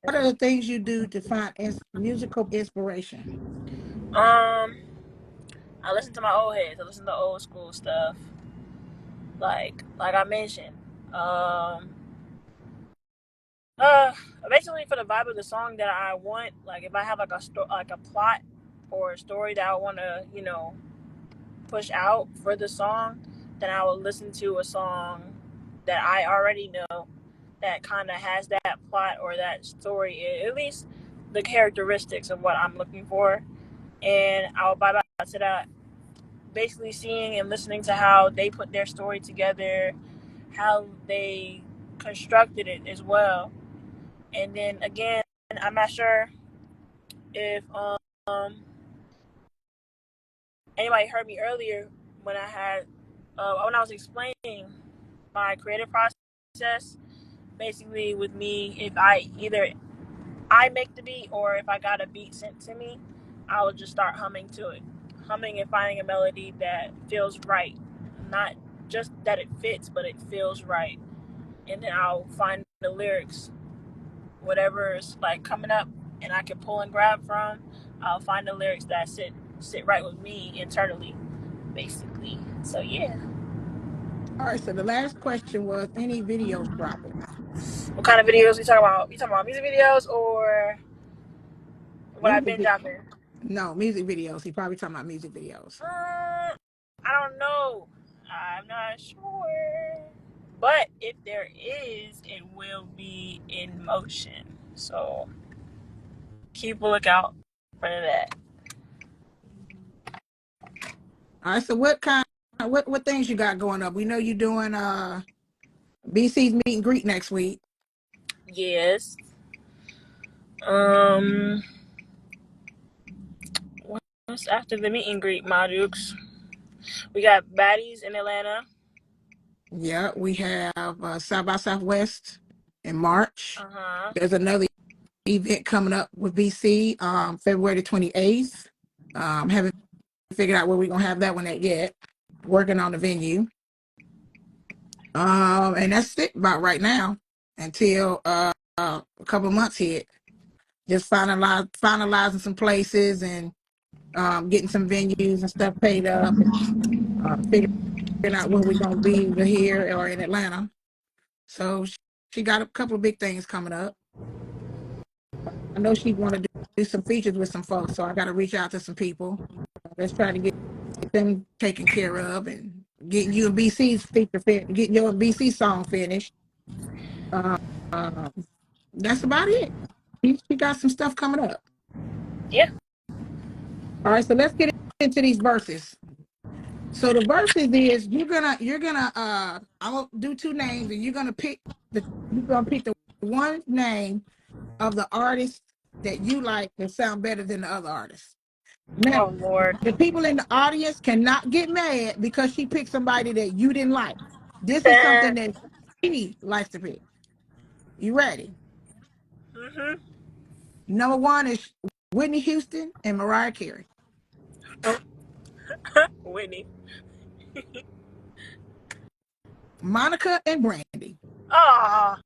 what are the things you do to find musical inspiration? I listen to my old heads. I listen to old school stuff. Like I mentioned. Um uh Basically for the vibe of the song that I want, like if I have like a plot or a story that I want to, push out for the song, then I will listen to a song that I already know that kind of has that plot or that story, at least the characteristics of what I'm looking for, and I'll vibe out to that. Basically, seeing and listening to how they put their story together, how they constructed it as well. And then again, I'm not sure if anybody heard me earlier when when I was explaining my creative process. Basically, with me, if I make the beat or if I got a beat sent to me, I will just start humming to it, humming and finding a melody that feels right, not just that it fits, but it feels right. And then I'll find the lyrics, whatever's like coming up, and I can pull and grab from. I'll find the lyrics that sit right with me internally, basically. So yeah. All right, so the last question was any videos dropping? What kind of videos we talking about? You talking about music videos or what I've Music been vi- dropping? no, music videos. He probably talking about music videos. I don't know. I'm not sure. But if there is, it will be in motion. So keep a lookout for that. All right, so what things you got going up? We know you're doing BC's meet and greet next week. Yes. Um what's after the meet and greet, my dukes? We got baddies in Atlanta. Yeah, we have South by Southwest in March. Uh-huh. There's another event coming up with BC February the 28th. Haven't figured out where we're gonna have that one at yet. Working on the venue. And that's it about right now until a couple of months hit. Just finalizing some places and getting some venues and stuff paid up and figuring out where we're gonna be either here or in Atlanta. So she got a couple of big things coming up. I know she want to do some features with some folks, so I got to reach out to some people. Let's try to get them taken care of and getting you and BC's getting your BC song finished. Uh, uh, that's about it. She got some stuff coming up. Yeah. All right, so let's get into these verses. So the verses is you're gonna I'll do two names and you're gonna pick the one name of the artist that you like that sound better than the other artist. Now, Oh Lord. the people in the audience cannot get mad because she picked somebody that you didn't like. This is something that she likes to pick. You ready? Mm-hmm. Number one is Whitney Houston and Mariah Carey. Whitney. Monica and Brandy. Ah,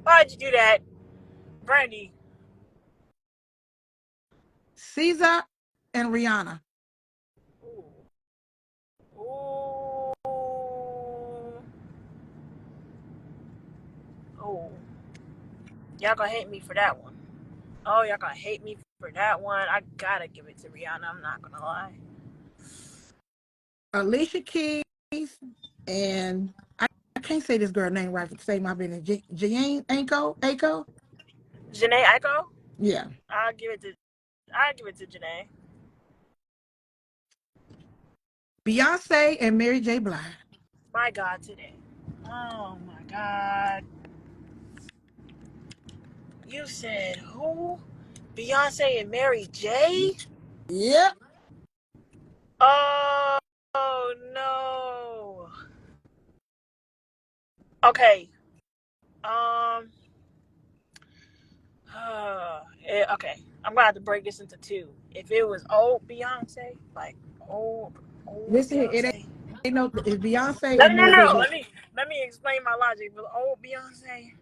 why'd you do that? Brandy. Caesar and Rihanna. Ooh. Oh. Y'all gonna hate me for that one. Oh, y'all gonna hate me for that one. I gotta give it to Rihanna. I'm not gonna lie. Alicia Keys and I can't say this girl name right. Say my business. Jayne Aiko. Janae Aiko. Yeah. I'll give it to. I'll give it to Janae. Beyonce and Mary J. Blige. My God, today. Oh my God. You said who? Beyonce and Mary J. Yep. Oh, oh no. Okay. Um. Okay. I'm gonna have to break this into two. If it was old Beyonce, like old Listen, Beyonce. ain't no it's Beyonce No, and no, Mary J. no. Blige. Let me explain my logic. With old Beyonce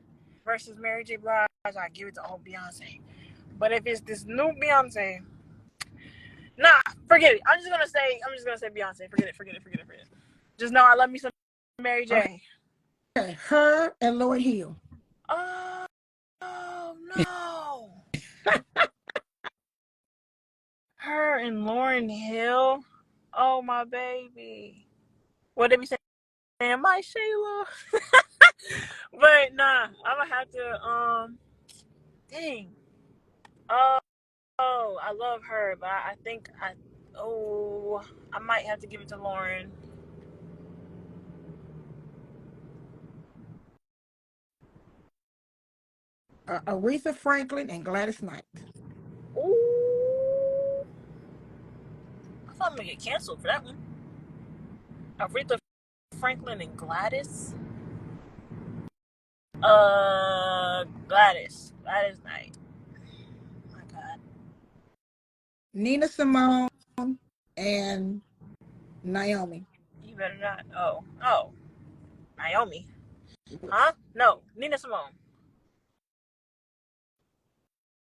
versus Mary J. Blige, I give it to old Beyonce. But if it's this new Beyonce, nah, forget it. I'm just gonna say Beyonce. Forget it. Just know I love me some Mary J. Okay, her and Lauryn Hill. Oh, oh no. Her and Lauryn Hill. Oh, my baby. What they be saying? My Shayla. But nah, I'm gonna have to. Dang. Oh, I love her, but I think I. Oh, I might have to give it to Lauren. Aretha Franklin and Gladys Knight. Ooh, I thought I'm gonna get canceled for that one. Aretha Franklin and Gladys. Gladys Knight. Oh my God. Nina Simone and Naomi. You better not. Oh, Naomi. Huh? No, Nina Simone.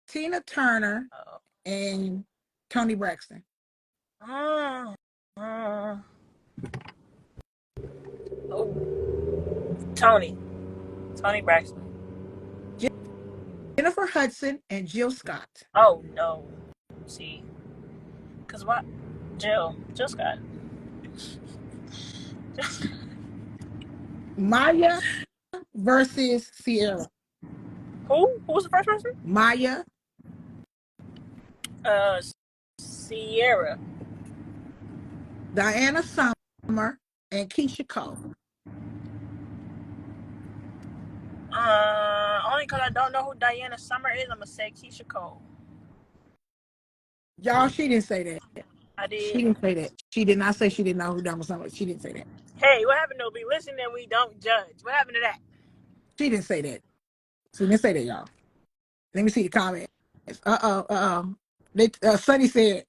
Tina Turner Oh. and Toni Braxton. Uh, uh, oh, Tony. Tony Braxton. Jennifer Hudson and Jill Scott. Oh no. See, cause what? Jill Scott. Maya versus Sierra. Who? Who was the first person? Maya. Uh, Sierra. Diana Summer and Keisha Cole. Only cause I don't know who Diana Summer is, I'm gonna say Keisha Cole. Y'all, she didn't say that. I She did. didn't say that. She did not say she didn't know who Diana Summer was. She didn't say that. Hey, what happened to we listen and we don't judge? What happened to that? She didn't say that. She didn't say that, y'all. Let me see the comments. Sonny said.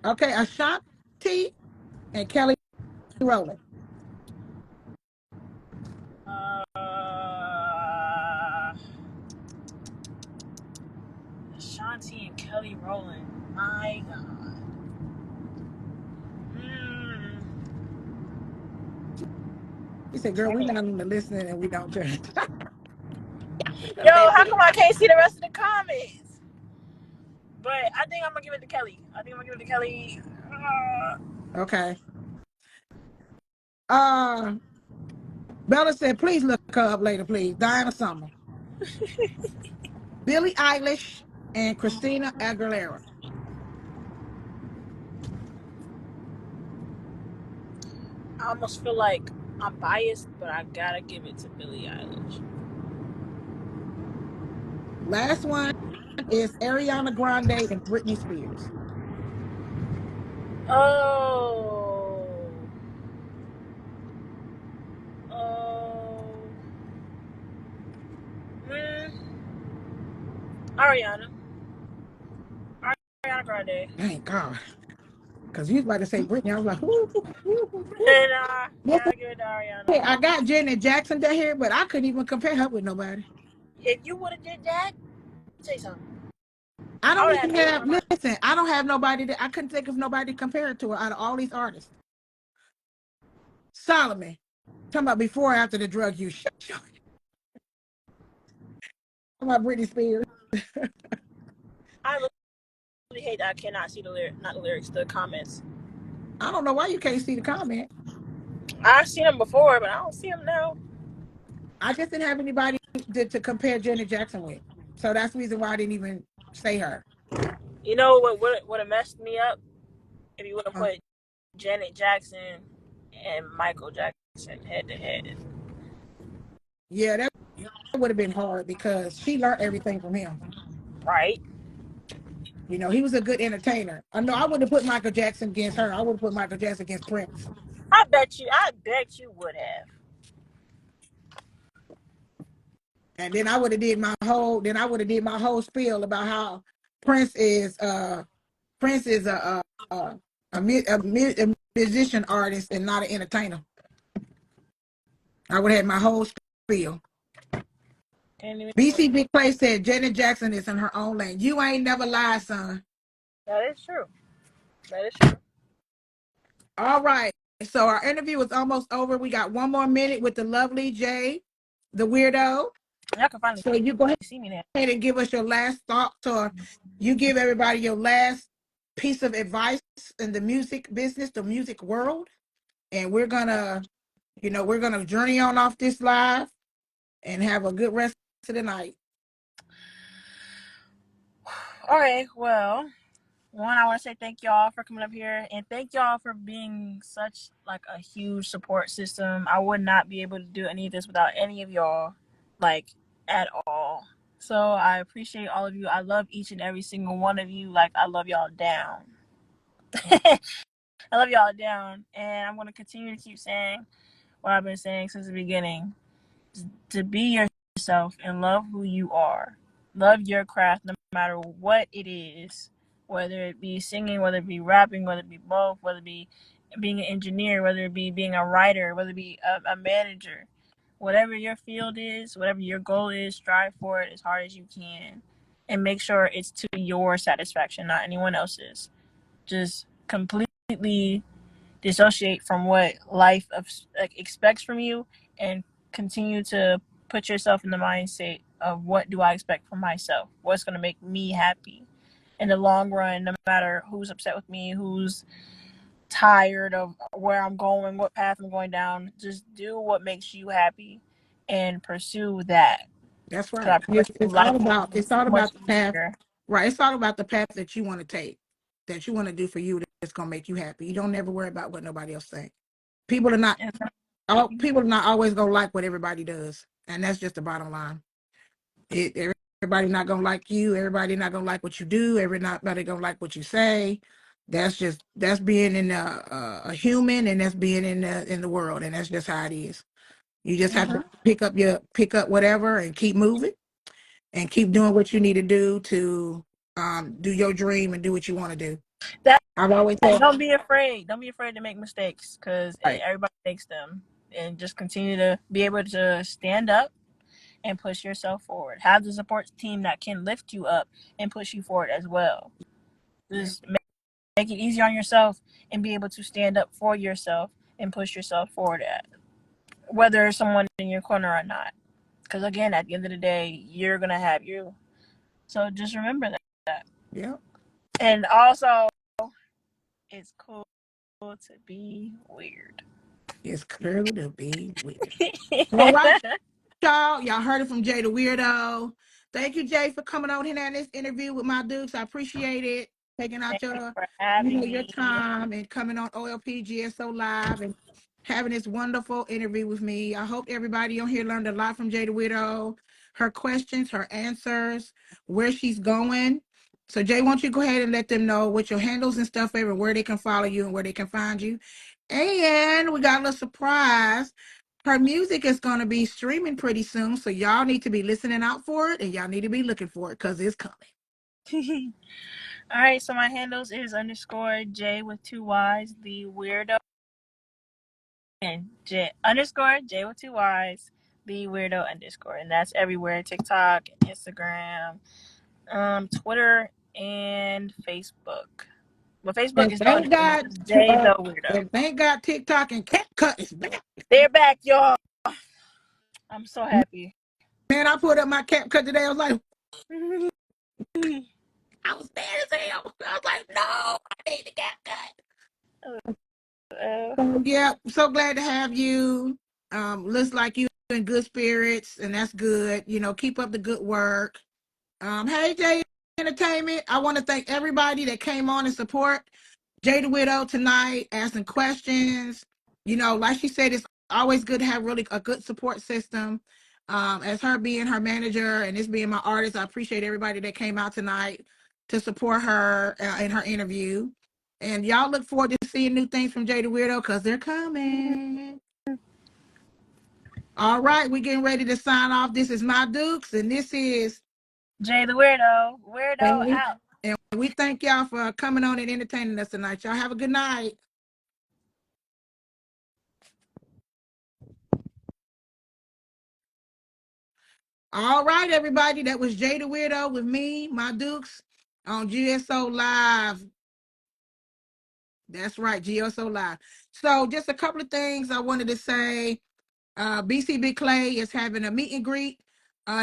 Okay, Ashanti and Kelly Rowland. Ashanti and Kelly Rowland. My God. Mm. He said, girl, we're not even listening and we don't judge. Yo, how come I can't see the rest of the comments? But I think I'm gonna give it to Kelly. Okay. Bella said, please look her up later, please. Diana Summer. Billie Eilish and Christina Aguilera. I almost feel like I'm biased, but I gotta give it to Billie Eilish. Last one is Ariana Grande and Britney Spears. Oh. Oh. Mm. Ariana. Ariana Grande. Thank God. Because you was about to say Britney. I was like, whoo, whoo, whoo. And I gotta give it to Ariana. I got Janet Jackson down here, but I couldn't even compare her with nobody. If you would have did that, say something. I I don't would have had even to lose have, my mind. listen, I don't have nobody that, I couldn't think of nobody to compare it to her out of all these artists. Solomon. Talking about before or after the drug use. Talking about Britney Spears. I really hate that I cannot see the not the lyrics, the comments. I don't know why you can't see the comment. I've seen them before, but I don't see them now. I just didn't have anybody to compare Janet Jackson with. So that's the reason why I didn't even say her. You know what would have messed me up if you would have Uh, put Janet Jackson and Michael Jackson head to head. yeah, that would have been hard because she learned everything from him. Right? You know, he was a good entertainer. I know I would have put Michael Jackson against her. I would have put Michael Jackson against Prince. I bet you would have. And then I would have did my whole spiel about how Prince is a musician artist and not an entertainer. I would have had my whole spiel. BC Big Play said Janet Jackson is in her own lane. You ain't never lied, son. That is true. That is true. All right. So our interview is almost over. We got one more minute with the lovely Jay, the weirdo. Y'all can finally So you go see me now. ahead and give us your last thoughts, or you give everybody your last piece of advice in the music business, the music world. And we're gonna journey on off this live and have a good rest of the night. Okay, well, one, I want to say thank y'all for coming up here, and thank y'all for being such like a huge support system. I would not be able to do any of this without any of y'all, like at all. So I appreciate all of you. I love each and every single one of you. Like I love y'all down. I love y'all down, and I'm gonna continue to keep saying what I've been saying since the beginning. To be yourself and love who you are. Love your craft no matter what it is. Whether it be singing, whether it be rapping, whether it be both, whether it be being an engineer, whether it be being a writer, whether it be a manager. Whatever your field is, whatever your goal is, strive for it as hard as you can. And make sure it's to your satisfaction, not anyone else's. Just completely dissociate from what life expects from you, and continue to put yourself in the mindset of what do I expect from myself, what's going to make me happy in the long run, no matter who's upset with me, who's tired of where I'm going, what path I'm going down. Just do what makes you happy and pursue that, That's because I right. promise you life will be It's so all much about the path. easier. Right. It's all about the path that you want to take, that you want to do for you, that's gonna make you happy. You don't ever worry about what nobody else thinks. People are not people are not always gonna like what everybody does. And that's just the bottom line. Everybody not gonna like you, everybody not gonna like what you do, everybody gonna like what you say. That's being in a human, and that's being in the world, and that's just how it is. You just have to pick up whatever and keep moving and keep doing what you need to do to do your dream and do what you want to do. That I've always said, Don't be afraid. Don't be afraid to make mistakes, because right, everybody makes them. And just continue to be able to stand up and push yourself forward. Have the support team that can lift you up and push you forward as well. yeah, Just make it easier on yourself and be able to stand up for yourself and push yourself forward, at whether there's someone in your corner or not. Because again, at the end of the day, you're gonna have you. So just remember that. yeah, And also, it's cool to be weird. it's cool to be weird. All right, y'all heard it from Jay the Weirdo. Thank you, Jay, for coming on here in this interview with my Dukes. I appreciate it. Taking out Thank you for having your me. time and coming on OLP GSO Live and having this wonderful interview with me. I hope everybody on here learned a lot from Jay the Widow, her questions, her answers, where she's going. So Jay, why don't you go ahead and let them know what your handles and stuff are, where they can follow you and where they can find you. And we got a little surprise. Her music is going to be streaming pretty soon, so y'all need to be listening out for it, and y'all need to be looking for it because it's coming. All right, so my handles is underscore J with two Y's, the weirdo, and J underscore J with two Y's, the weirdo underscore, and that's everywhere: TikTok, Instagram, Twitter, and Facebook. Well, Facebook And is no thank name; it's God, just J the weirdo. and thank God, TikTok and CapCut is back. They're back, y'all. I'm so happy. Man, I put up my CapCut today. I was like, I was mad as hell. I was like, no, I need the CapCut. So yeah, so glad to have you. Looks like you in good spirits, and that's good. Keep up the good work. Hey Jay Entertainment, I want to thank everybody that came on and support Jay the Widow tonight, asking questions. Like she said, it's always good to have really a good support system. As her being her manager and this being my artist, I appreciate everybody that came out tonight to support her in her interview. And y'all look forward to seeing new things from Jay the Weirdo because they're coming. All right, we're getting ready to sign off. This is my Dukes, and this is J the weirdo. and Weirdo we, out. and we thank y'all for coming on and entertaining us tonight. Y'all have a good night. All right, everybody. That was Jay the Weirdo with me, my Dukes, on GSO Live. That's right, GSO Live. So just a couple of things I wanted to say. BC Big Clay is having a meet and greet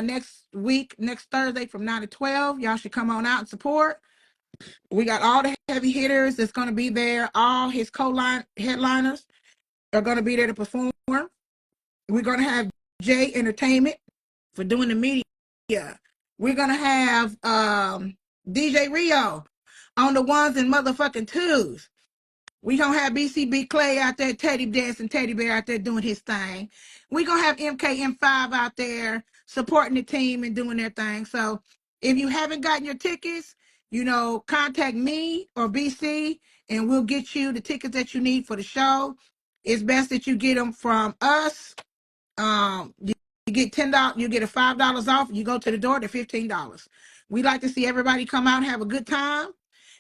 next week, next Thursday from 9 to 12. Y'all should come on out and support. We got all the heavy hitters that's going to be there. All his headliners are going to be there to perform. We're going to have Jay Entertainment for doing the media. We're going to have DJ Rio on the ones and motherfucking twos. We gonna have BCB Clay out there, Teddy dancing, Teddy Bear out there doing his thing. We gonna have MKM5 out there supporting the team and doing their thing. So if you haven't gotten your tickets, contact me or BC and we'll get you the tickets that you need for the show. It's best that you get them from us. You get $10, you get a $5 off. You go to the door, they're $15. We like to see everybody come out and have a good time.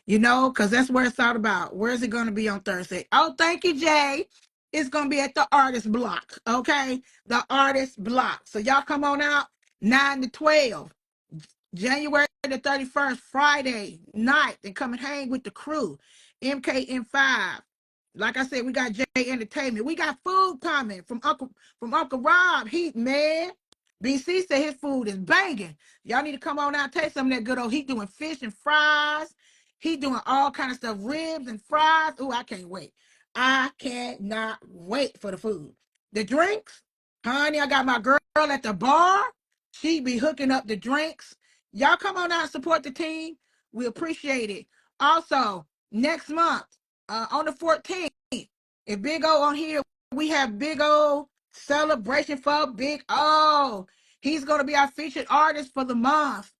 Because that's where it's all about. Where is it going to be on Thursday? Oh, thank you, Jay. It's going to be at the Artist Block, okay? The Artist Block. So y'all come on out, 9 to 12, January the 31st, Friday night, and come and hang with the crew, MKN5. Like I said, we got Jay Entertainment. We got food coming from Uncle Rob. Man, BC said his food is banging. Y'all need to come on out and taste some of that good old. He doing fish and fries. He doing all kind of stuff, ribs and fries. Ooh, I can't wait. I cannot wait for the food. The drinks, honey, I got my girl at the bar. She be hooking up the drinks. Y'all come on out and support the team. We appreciate it. Also, next month, on the 14th, if Big O on here, we have Big O celebration for Big O. He's going to be our featured artist for the month.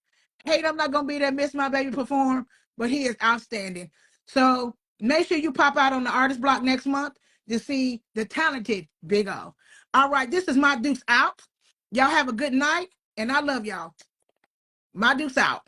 Hate I'm not going to be there, miss my baby perform, but he is outstanding. So make sure you pop out on the Artist Block next month to see the talented Big O. All right, this is My Dukes out. Y'all have a good night, and I love y'all. My Dukes out.